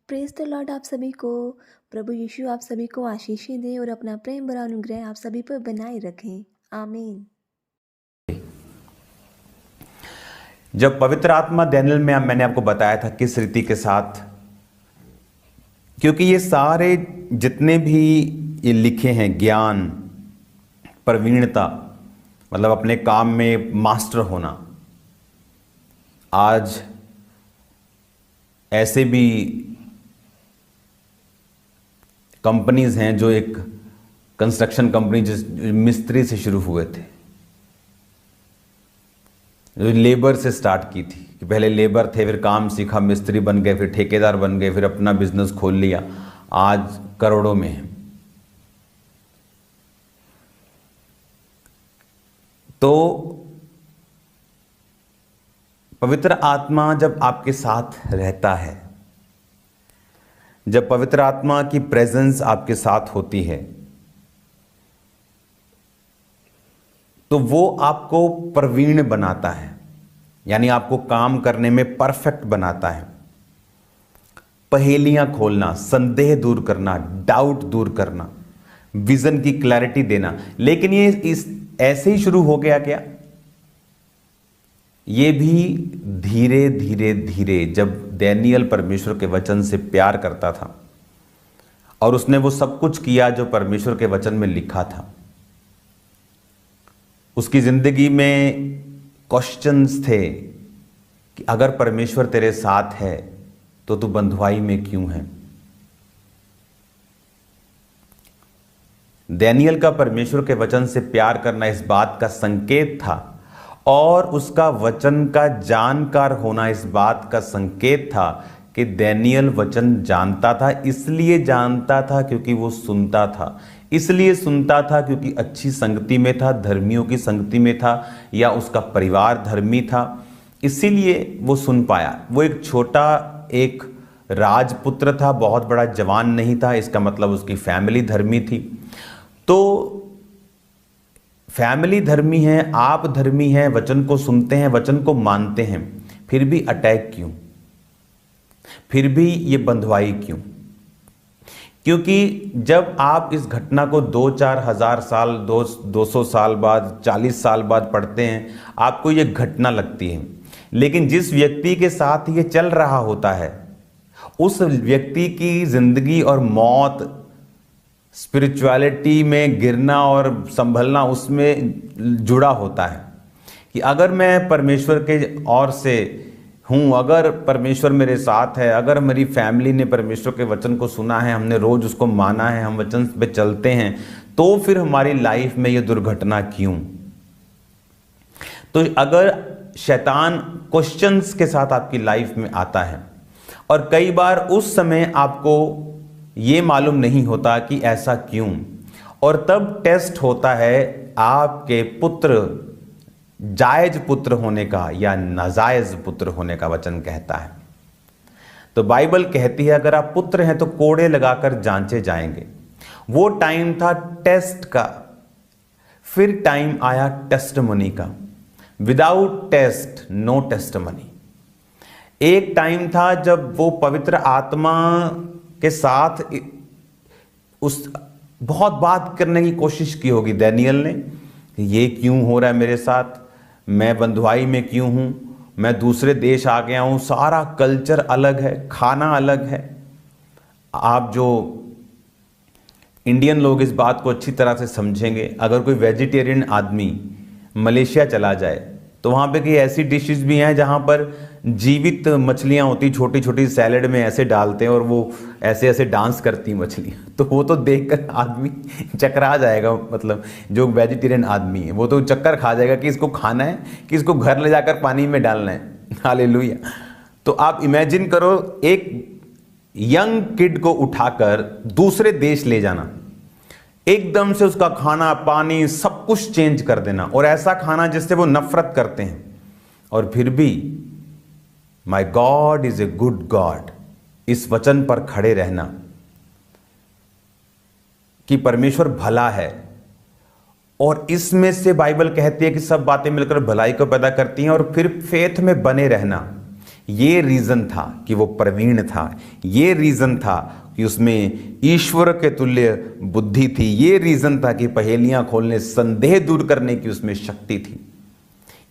Praise the Lord आप सभी को। प्रभु यीशु आप सभी को आशीषें दें और अपना प्रेम भरा अनुग्रह आप सभी पर बनाए रखें। आमीन। जब पवित्र आत्मा डैनियल में मैंने आपको बताया था किस रीति के साथ, क्योंकि ये सारे जितने भी ये लिखे हैं ज्ञान, प्रवीणता, मतलब अपने काम में मास्टर होना, आज ऐसे भी कंपनीज हैं जो एक कंस्ट्रक्शन कंपनी जिस मिस्त्री से शुरू हुए थे, जो लेबर से स्टार्ट की थी कि पहले लेबर थे, फिर काम सीखा, मिस्त्री बन गए, फिर ठेकेदार बन गए, फिर अपना बिजनेस खोल लिया, आज करोड़ों में है। तो पवित्र आत्मा जब आपके साथ रहता है, जब पवित्र आत्मा की प्रेजेंस आपके साथ होती है, तो वो आपको प्रवीण बनाता है, यानी आपको काम करने में परफेक्ट बनाता है। पहेलियां खोलना, संदेह दूर करना, डाउट दूर करना, विजन की क्लैरिटी देना। लेकिन ये इस ऐसे ही शुरू हो गया क्या? ये भी धीरे धीरे धीरे, जब डैनियल परमेश्वर के वचन से प्यार करता था और उसने वो सब कुछ किया जो परमेश्वर के वचन में लिखा था, उसकी जिंदगी में क्वेश्चंस थे कि अगर परमेश्वर तेरे साथ है तो तू बंधुआई में क्यों है? डैनियल का परमेश्वर के वचन से प्यार करना इस बात का संकेत था, और उसका वचन का जानकार होना इस बात का संकेत था कि डैनियल वचन जानता था। इसलिए जानता था क्योंकि वो सुनता था, इसलिए सुनता था क्योंकि अच्छी संगति में था, धर्मियों की संगति में था, या उसका परिवार धर्मी था, इसीलिए वो सुन पाया। वो एक छोटा एक राजपुत्र था, बहुत बड़ा जवान नहीं था, इसका मतलब उसकी फैमिली धर्मी थी। तो फैमिली धर्मी है, आप धर्मी हैं, वचन को सुनते हैं, वचन को मानते हैं, फिर भी अटैक क्यों? फिर भी ये बंधुआई क्यों? क्योंकि जब आप इस घटना को 2-4 हज़ार साल, 200 साल बाद, 40 साल बाद पढ़ते हैं, आपको ये घटना लगती है। लेकिन जिस व्यक्ति के साथ ये चल रहा होता है, उस व्यक्ति की जिंदगी और मौत, स्पिरिचुअलिटी में गिरना और संभलना उसमें जुड़ा होता है कि अगर मैं परमेश्वर के ओर से हूँ, अगर परमेश्वर मेरे साथ है, अगर मेरी फैमिली ने परमेश्वर के वचन को सुना है, हमने रोज उसको माना है, हम वचन पे चलते हैं, तो फिर हमारी लाइफ में ये दुर्घटना क्यों? तो अगर शैतान क्वेश्चंस के साथ आपकी लाइफ में आता है, और कई बार उस समय आपको ये मालूम नहीं होता कि ऐसा क्यों, और तब टेस्ट होता है आपके पुत्र जायज पुत्र होने का या नाजायज पुत्र होने का। वचन कहता है, तो बाइबल कहती है अगर आप पुत्र हैं तो कोड़े लगाकर जांचे जाएंगे। वो टाइम था टेस्ट का, फिर टाइम आया टेस्टमनी का। Without test no testimony. एक टाइम था जब वो पवित्र आत्मा के साथ उस बहुत बात करने की कोशिश की होगी डैनियल ने, ये क्यों हो रहा है मेरे साथ, मैं बंधुआई में क्यों हूं, मैं दूसरे देश आ गया हूं, सारा कल्चर अलग है, खाना अलग है। आप जो इंडियन लोग इस बात को अच्छी तरह से समझेंगे, अगर कोई वेजिटेरियन आदमी मलेशिया चला जाए तो वहाँ पे कई ऐसी डिशेस भी हैं जहाँ पर जीवित मछलियाँ होती, छोटी छोटी सैलेड में ऐसे डालते हैं और वो ऐसे ऐसे डांस करती मछलियाँ, तो वो तो देखकर आदमी चकरा जाएगा। मतलब जो वेजिटेरियन आदमी है वो तो चक्कर खा जाएगा कि इसको खाना है कि इसको घर ले जाकर पानी में डालना है। हालेलुया। तो आप इमेजिन करो, एक यंग किड को उठाकर दूसरे देश ले जाना, एकदम से उसका खाना पानी सब कुछ चेंज कर देना, और ऐसा खाना जिससे वो नफरत करते हैं, और फिर भी my God is a good God, इस वचन पर खड़े रहना कि परमेश्वर भला है। और इसमें से बाइबल कहती है कि सब बातें मिलकर भलाई को पैदा करती हैं, और फिर फेथ में बने रहना, ये रीज़न था कि वो प्रवीण था, ये रीज़न था कि उसमें ईश्वर के तुल्य बुद्धि थी, ये रीज़न था कि पहेलियां खोलने, संदेह दूर करने की उसमें शक्ति थी।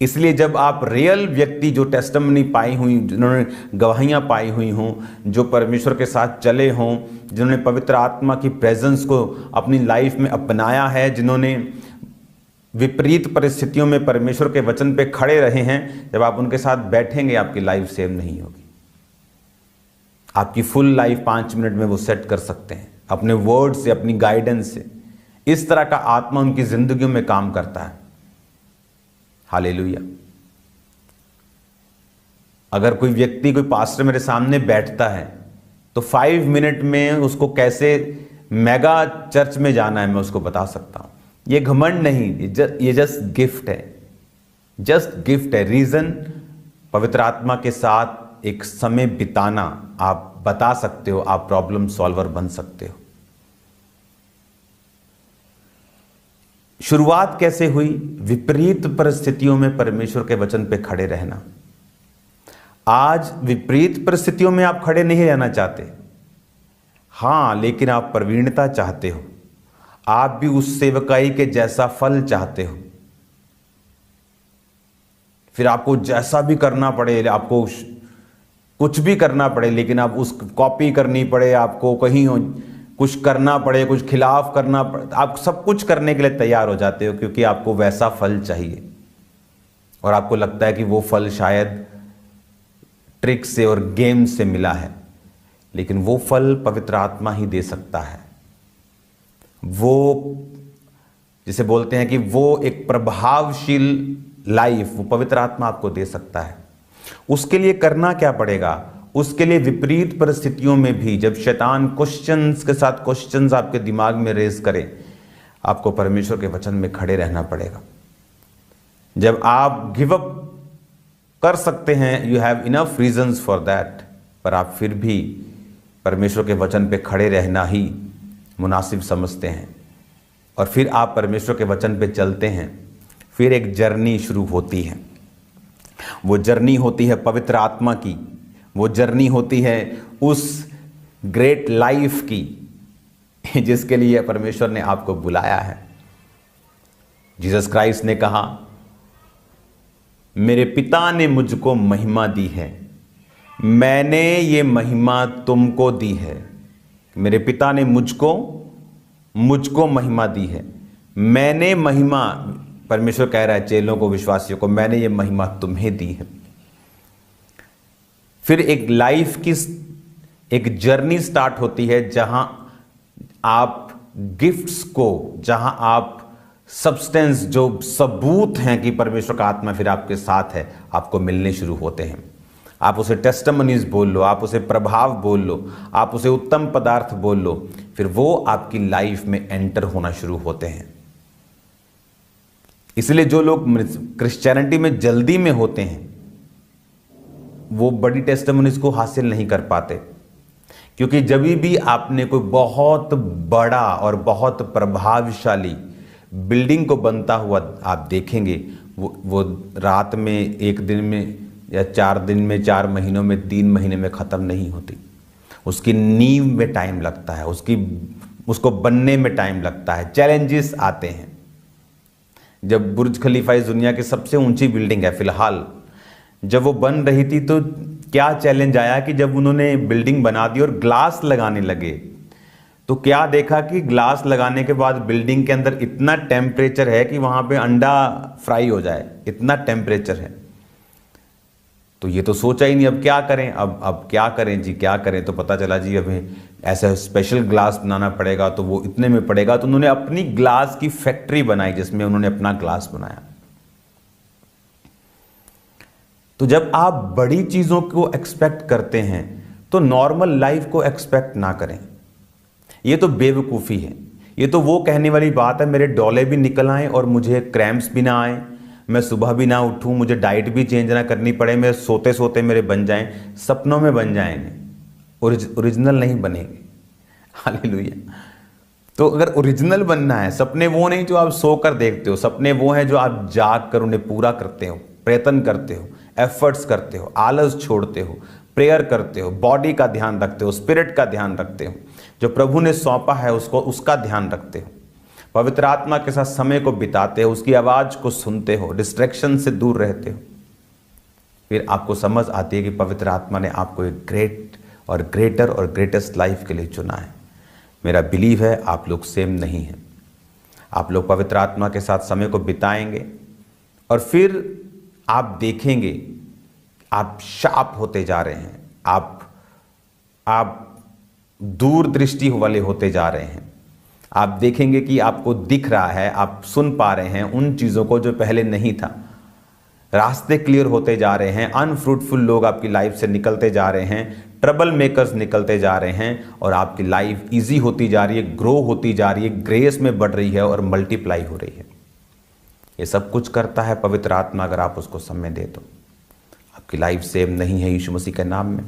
इसलिए जब आप रियल व्यक्ति जो टेस्टिमनी पाई हुई, जिन्होंने गवाहियाँ पाई हुई हों, जो परमेश्वर के साथ चले हों, जिन्होंने पवित्र आत्मा की प्रेजेंस को अपनी लाइफ में अपनाया है, जिन्होंने विपरीत परिस्थितियों में परमेश्वर के वचन पे खड़े रहे हैं, जब आप उनके साथ बैठेंगे आपकी लाइफ सेव नहीं होगी। आपकी फुल लाइफ 5 मिनट में वो सेट कर सकते हैं अपने वर्ड से, अपनी गाइडेंस से। इस तरह का आत्मा उनकी जिंदगियों में काम करता है। हालेलुया। अगर कोई व्यक्ति, कोई पास्टर मेरे सामने बैठता है तो 5 मिनट में उसको कैसे मेगा चर्च में जाना है मैं उसको बता सकता हूं। ये घमंड नहीं, ये जस्ट गिफ्ट है, जस्ट गिफ्ट है। रीजन, पवित्र आत्मा के साथ एक समय बिताना, आप बता सकते हो, आप प्रॉब्लम सॉल्वर बन सकते हो। शुरुआत कैसे हुई? विपरीत परिस्थितियों में परमेश्वर के वचन पे खड़े रहना। आज विपरीत परिस्थितियों में आप खड़े नहीं रहना चाहते, हां, लेकिन आप प्रवीणता चाहते हो, आप भी उस सेवकाई के जैसा फल चाहते हो। फिर आपको जैसा भी करना पड़े, आपको कुछ भी करना पड़े, लेकिन आप उस कॉपी करनी पड़े, आपको कहीं कुछ करना पड़े, कुछ खिलाफ करना पड़े, आप सब कुछ करने के लिए तैयार हो जाते हो, क्योंकि आपको वैसा फल चाहिए। और आपको लगता है कि वो फल शायद ट्रिक से और गेम से मिला है, लेकिन वो फल पवित्र आत्मा ही दे सकता है। वो जिसे बोलते हैं कि वो एक प्रभावशील लाइफ वो पवित्र आत्मा आपको दे सकता है। उसके लिए करना क्या पड़ेगा? उसके लिए विपरीत परिस्थितियों में भी, जब शैतान क्वेश्चंस के साथ क्वेश्चंस आपके दिमाग में रेज करे, आपको परमेश्वर के वचन में खड़े रहना पड़ेगा। जब आप गिव अप कर सकते हैं, you have enough reasons for that, पर आप फिर भी परमेश्वर के वचन पे खड़े रहना ही मुनासिब समझते हैं, और फिर आप परमेश्वर के वचन पे चलते हैं, फिर एक जर्नी शुरू होती है। वो जर्नी होती है पवित्र आत्मा की, वो जर्नी होती है उस ग्रेट लाइफ की जिसके लिए परमेश्वर ने आपको बुलाया है। जीसस क्राइस्ट ने कहा, मेरे पिता ने मुझको महिमा दी है, मैंने ये महिमा तुमको दी है। मेरे पिता ने मुझको महिमा दी है, मैंने महिमा, परमेश्वर कह रहा है चेलों को, विश्वासियों को, मैंने ये महिमा तुम्हें दी है। फिर एक लाइफ की एक जर्नी स्टार्ट होती है, जहां आप गिफ्ट्स को, जहां आप सब्सटेंस, जो सबूत हैं कि परमेश्वर का आत्मा फिर आपके साथ है, आपको मिलने शुरू होते हैं। आप उसे टेस्टिमनीज बोल लो, आप उसे प्रभाव बोल लो, आप उसे उत्तम पदार्थ बोल लो, फिर वो आपकी लाइफ में एंटर होना शुरू होते हैं। इसलिए जो लोग क्रिश्चियनिटी में जल्दी में होते हैं, वो बड़ी टेस्टिमनीज को हासिल नहीं कर पाते, क्योंकि जब भी आपने कोई बहुत बड़ा और बहुत प्रभावशाली बिल्डिंग को बनता हुआ आप देखेंगे, वो रात में, एक दिन में, या 4 दिन में, 4 महीनों में, 3 महीने में ख़त्म नहीं होती। उसकी नींव में टाइम लगता है, उसको बनने में टाइम लगता है, चैलेंजेस आते हैं। जब बुर्ज खलीफा इस दुनिया की सबसे ऊंची बिल्डिंग है फिलहाल, जब वो बन रही थी तो क्या चैलेंज आया कि जब उन्होंने बिल्डिंग बना दी और ग्लास लगाने लगे, तो क्या देखा कि ग्लास लगाने के बाद बिल्डिंग के अंदर इतना टेम्परेचर है कि वहाँ पे अंडा फ्राई हो जाए, इतना टेम्परेचर है। तो ये तो सोचा ही नहीं, अब क्या करें, अब क्या करें जी, क्या करें। तो पता चला जी अभी ऐसा स्पेशल ग्लास बनाना पड़ेगा, तो वो इतने में पड़ेगा। तो उन्होंने अपनी ग्लास की फैक्ट्री बनाई, जिसमें उन्होंने अपना ग्लास बनाया। तो जब आप बड़ी चीज़ों को एक्सपेक्ट करते हैं, तो नॉर्मल लाइफ को एक्सपेक्ट ना करें। ये तो बेवकूफ़ी है। ये तो वो कहने वाली बात है, मेरे डोले भी निकल आए और मुझे क्रैम्प्स भी ना आए, मैं सुबह भी ना उठूं, मुझे डाइट भी चेंज ना करनी पड़े, मेरे सोते सोते मेरे बन जाएं, सपनों में बन जाएंगे, ओरिजिनल नहीं बनेंगे। हालेलुया। तो अगर ओरिजिनल बनना है, सपने वो नहीं जो आप सोकर देखते हो, सपने वो हैं जो आप जाग कर उन्हें पूरा करते हो, प्रयत्न करते हो, एफर्ट्स करते हो, आलस छोड़ते हो, प्रेयर करते हो, बॉडी का ध्यान रखते हो, स्पिरिट का ध्यान रखते हो, जो प्रभु ने सौंपा है उसका ध्यान रखते हो, पवित्र आत्मा के साथ समय को बिताते हो, उसकी आवाज़ को सुनते हो, डिस्ट्रैक्शन से दूर रहते हो, फिर आपको समझ आती है कि पवित्र आत्मा ने आपको एक ग्रेट और ग्रेटर और ग्रेटेस्ट लाइफ के लिए चुना है। मेरा बिलीव है आप लोग सेम नहीं हैं। आप लोग पवित्र आत्मा के साथ समय को बिताएंगे और फिर आप देखेंगे आप शार्प होते जा रहे हैं, आप दूरदृष्टि वाले होते जा रहे हैं। आप देखेंगे कि आपको दिख रहा है, आप सुन पा रहे हैं उन चीज़ों को जो पहले नहीं था। रास्ते क्लियर होते जा रहे हैं, अनफ्रूटफुल लोग आपकी लाइफ से निकलते जा रहे हैं, ट्रबल मेकर्स निकलते जा रहे हैं और आपकी लाइफ इजी होती जा रही है, ग्रो होती जा रही है, ग्रेस में बढ़ रही है और मल्टीप्लाई हो रही है। ये सब कुछ करता है पवित्र आत्मा, अगर आप उसको समय दे तो। आपकी लाइफ सेम नहीं है यीशु मसीह के नाम में।